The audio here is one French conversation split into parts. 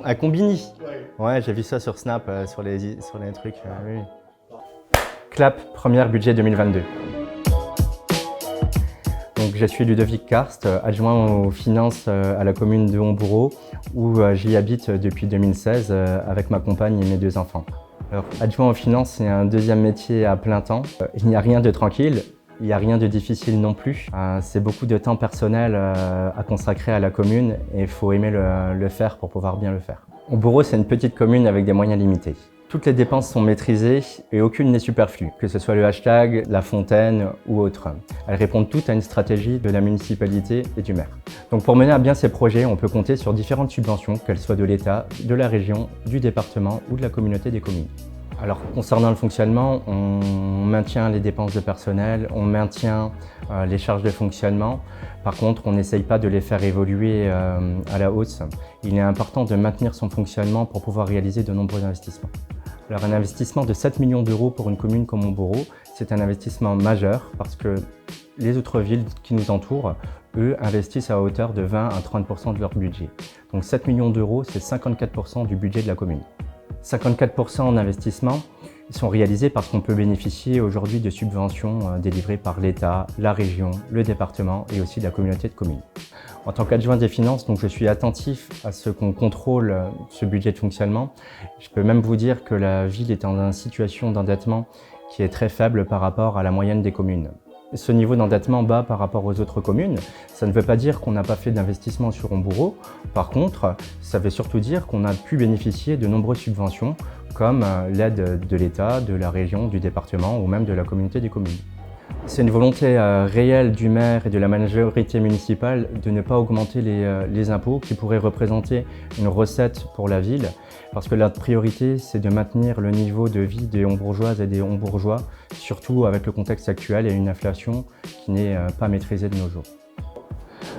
à Combini. Ouais, j'ai vu ça sur Snap, sur les trucs. Oui. Clap, premier budget 2022. Donc, je suis Ludovic Karst, adjoint aux finances à la commune de Homboureau, où j'y habite depuis 2016 avec ma compagne et mes 2 enfants. Alors, adjoint aux finances, c'est un deuxième métier à plein temps. Il n'y a rien de tranquille. Il n'y a rien de difficile non plus. C'est beaucoup de temps personnel à consacrer à la commune et il faut aimer le faire pour pouvoir bien le faire. Homboureau, c'est une petite commune avec des moyens limités. Toutes les dépenses sont maîtrisées et aucune n'est superflue, que ce soit le hashtag, la fontaine ou autre. Elles répondent toutes à une stratégie de la municipalité et du maire. Donc pour mener à bien ces projets, on peut compter sur différentes subventions, qu'elles soient de l'État, de la région, du département ou de la communauté des communes. Alors concernant le fonctionnement, on maintient les dépenses de personnel, on maintient les charges de fonctionnement. Par contre, on n'essaye pas de les faire évoluer à la hausse. Il est important de maintenir son fonctionnement pour pouvoir réaliser de nombreux investissements. Alors un investissement de 7 millions d'euros pour une commune comme Homboureau, c'est un investissement majeur parce que les autres villes qui nous entourent, eux, investissent à hauteur de 20 à 30% de leur budget. Donc 7 millions d'euros, c'est 54% du budget de la commune. 54% en investissement sont réalisés parce qu'on peut bénéficier aujourd'hui de subventions délivrées par l'État, la région, le département et aussi la communauté de communes. En tant qu'adjoint des finances, donc je suis attentif à ce qu'on contrôle ce budget de fonctionnement. Je peux même vous dire que la ville est en une situation d'endettement qui est très faible par rapport à la moyenne des communes. Ce niveau d'endettement bas par rapport aux autres communes, ça ne veut pas dire qu'on n'a pas fait d'investissement sur Homboureau. Par contre, ça veut surtout dire qu'on a pu bénéficier de nombreuses subventions comme l'aide de l'État, de la région, du département ou même de la communauté des communes. C'est une volonté réelle du maire et de la majorité municipale de ne pas augmenter les impôts qui pourraient représenter une recette pour la ville, parce que la priorité, c'est de maintenir le niveau de vie des Hombourgeoises et des Hombourgeois, surtout avec le contexte actuel et une inflation qui n'est pas maîtrisée de nos jours.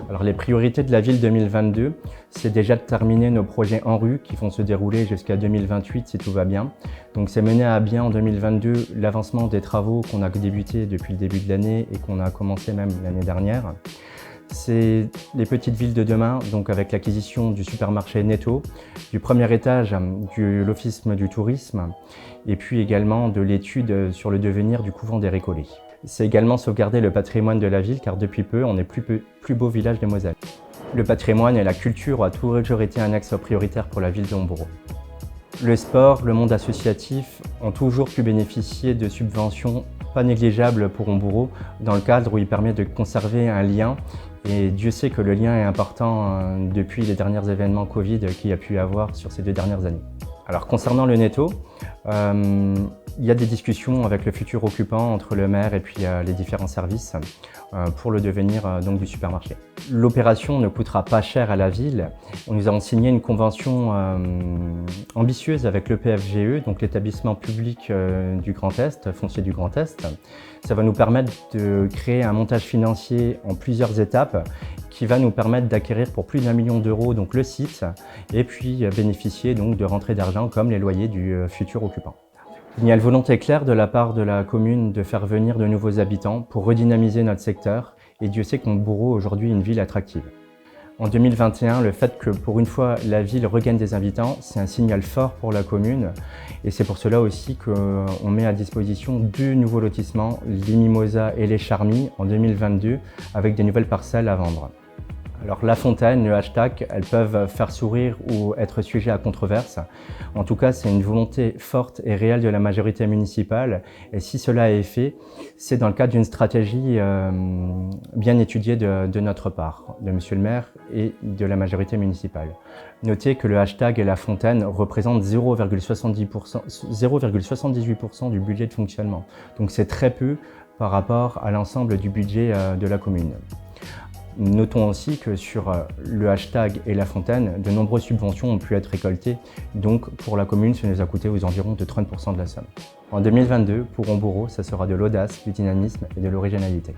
Alors les priorités de la ville 2022, c'est déjà de terminer nos projets en rue qui vont se dérouler jusqu'à 2028 si tout va bien. Donc c'est mener à bien en 2022 l'avancement des travaux qu'on a débuté depuis le début de l'année et qu'on a commencé même l'année dernière. C'est les petites villes de demain, donc avec l'acquisition du supermarché Netto, du premier étage de l'Office du tourisme et puis également de l'étude sur le devenir du couvent des Récollets. C'est également sauvegarder le patrimoine de la ville car depuis peu, on est plus beau village des Moselles. Le patrimoine et la culture ont toujours été un axe prioritaire pour la ville de Homboureau. Le sport, le monde associatif ont toujours pu bénéficier de subventions pas négligeables pour Homboureau dans le cadre où il permet de conserver un lien. Et Dieu sait que le lien est important depuis les derniers événements Covid qu'il y a pu y avoir sur ces 2 dernières années. Alors concernant le Netto, il y a des discussions avec le futur occupant entre le maire et puis les différents services pour le devenir donc du supermarché. L'opération ne coûtera pas cher à la ville. Nous avons signé une convention ambitieuse avec le PFGE, donc l'établissement public du Grand Est, foncier du Grand Est. Ça va nous permettre de créer un montage financier en plusieurs étapes qui va nous permettre d'acquérir pour plus d'1 million d'euros donc le site et puis bénéficier donc de rentrées d'argent comme les loyers du futur occupant. Il y a une volonté claire de la part de la commune de faire venir de nouveaux habitants pour redynamiser notre secteur et Dieu sait qu'Homboureau aujourd'hui est une ville attractive. En 2021, le fait que pour une fois la ville regagne des habitants, c'est un signal fort pour la commune et c'est pour cela aussi qu'on met à disposition 2 nouveaux lotissements, les Mimosas et les Charmy en 2022 avec des nouvelles parcelles à vendre. Alors la fontaine, le hashtag, elles peuvent faire sourire ou être sujet à controverse. En tout cas, c'est une volonté forte et réelle de la majorité municipale. Et si cela est fait, c'est dans le cadre d'une stratégie bien étudiée de notre part, de Monsieur le maire et de la majorité municipale. Notez que le hashtag et la fontaine représentent 0,78% du budget de fonctionnement. Donc c'est très peu par rapport à l'ensemble du budget de la commune. Notons aussi que sur le hashtag et la fontaine, de nombreuses subventions ont pu être récoltées. Donc pour la commune, ça nous a coûté aux environs de 30% de la somme. En 2022, pour Homboureau, ça sera de l'audace, du dynamisme et de l'originalité.